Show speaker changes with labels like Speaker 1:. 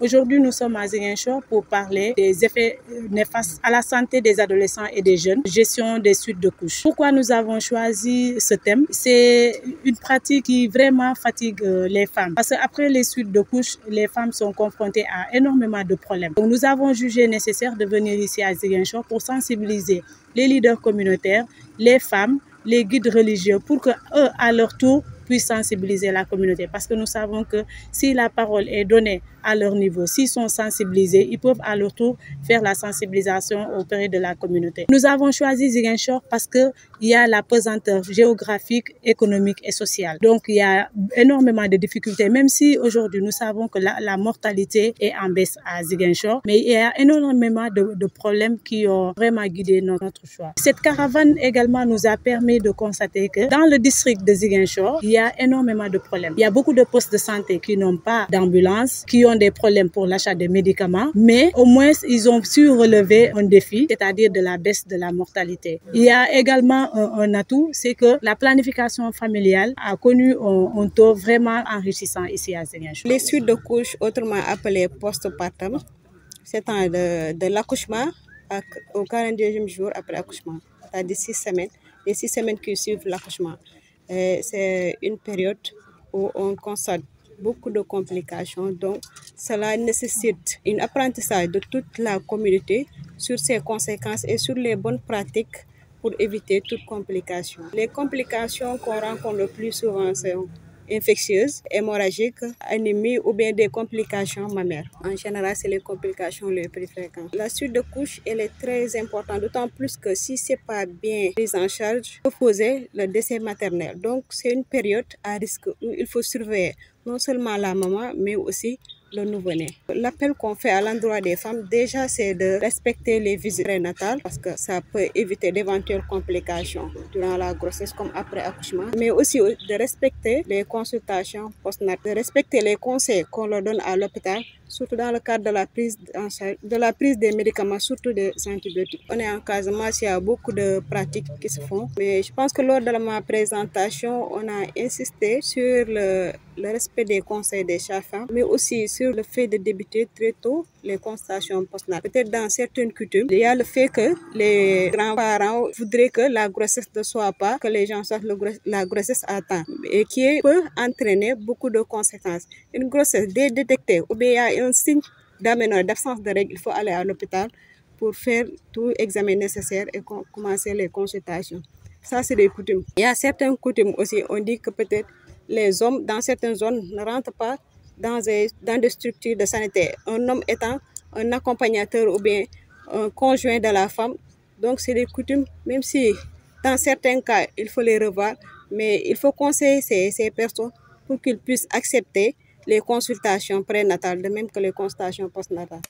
Speaker 1: Aujourd'hui, nous sommes à Ziguinchor pour parler des effets néfastes à la santé des adolescents et des jeunes, gestion des suites de couches. Pourquoi nous avons choisi ce thème? C'est une pratique qui vraiment fatigue les femmes. Parce qu'après les suites de couches, les femmes sont confrontées à énormément de problèmes. Donc, nous avons jugé nécessaire de venir ici à Ziguinchor pour sensibiliser les leaders communautaires, les femmes, les guides religieux pour que eux, à leur tour, puissent sensibiliser la communauté. Parce que nous savons que si la parole est donnée à leur niveau, s'ils sont sensibilisés, ils peuvent à leur tour faire la sensibilisation auprès de la communauté. Nous avons choisi Ziguinchor parce qu'il y a la pesanteur géographique, économique et sociale. Donc il y a énormément de difficultés, même si aujourd'hui nous savons que la mortalité est en baisse à Ziguinchor, mais il y a énormément de problèmes qui ont vraiment guidé notre choix. Cette caravane également nous a permis de constater que dans le district de Ziguinchor, il y a énormément de problèmes. Il y a beaucoup de postes de santé qui n'ont pas d'ambulance, qui ont des problèmes pour l'achat de médicaments, mais au moins ils ont su relever un défi, c'est-à-dire de la baisse de la mortalité. Il y a également un atout, c'est que la planification familiale a connu un taux vraiment enrichissant ici à Ziguinchor.
Speaker 2: Les suites de couches, autrement appelées postpartum, s'étendent de l'accouchement au 42e jour après l'accouchement, c'est-à-dire 6 semaines, les 6 semaines qui suivent l'accouchement. C'est une période où on constate beaucoup de complications, donc cela nécessite un apprentissage de toute la communauté sur ses conséquences et sur les bonnes pratiques pour éviter toute complication. Les complications qu'on rencontre le plus souvent sont infectieuses, hémorragiques, anémie ou bien des complications mammaires. En général, c'est les complications les plus fréquentes. La suite de couche, elle est très importante, d'autant plus que si ce n'est pas bien pris en charge, peut causer le décès maternel. Donc, c'est une période à risque où il faut surveiller non seulement la maman, mais aussi le nouveau-né. L'appel qu'on fait à l'endroit des femmes, déjà, c'est de respecter les visites prénatales parce que ça peut éviter d'éventuelles complications durant la grossesse comme après accouchement, mais aussi de respecter les consultations postnatales, de respecter les conseils qu'on leur donne à l'hôpital, surtout dans le cadre de la prise des médicaments, surtout des antibiotiques. On est en Casamance, il y a beaucoup de pratiques qui se font, mais je pense que lors de ma présentation, on a insisté sur le respect des conseils des sages-femmes, mais aussi sur le fait de débuter très tôt les consultations postnatales. Peut-être dans certaines coutumes, il y a le fait que les grands-parents voudraient que la grossesse ne soit pas, que les gens sortent la grossesse à temps, et qui peut entraîner beaucoup de conséquences. Une grossesse détectée ou bien il y a un signe d'aménorrhée, d'absence de règles, il faut aller à l'hôpital pour faire tout examen nécessaire et commencer les consultations. Ça, c'est des coutumes. Il y a certaines coutumes aussi, on dit que peut-être les hommes dans certaines zones ne rentrent pas dans des structures de santé. Un homme étant un accompagnateur ou bien un conjoint de la femme. Donc, c'est des coutumes, même si dans certains cas, il faut les revoir, mais il faut conseiller ces personnes pour qu'ils puissent accepter les consultations prénatales, de même que les consultations postnatales.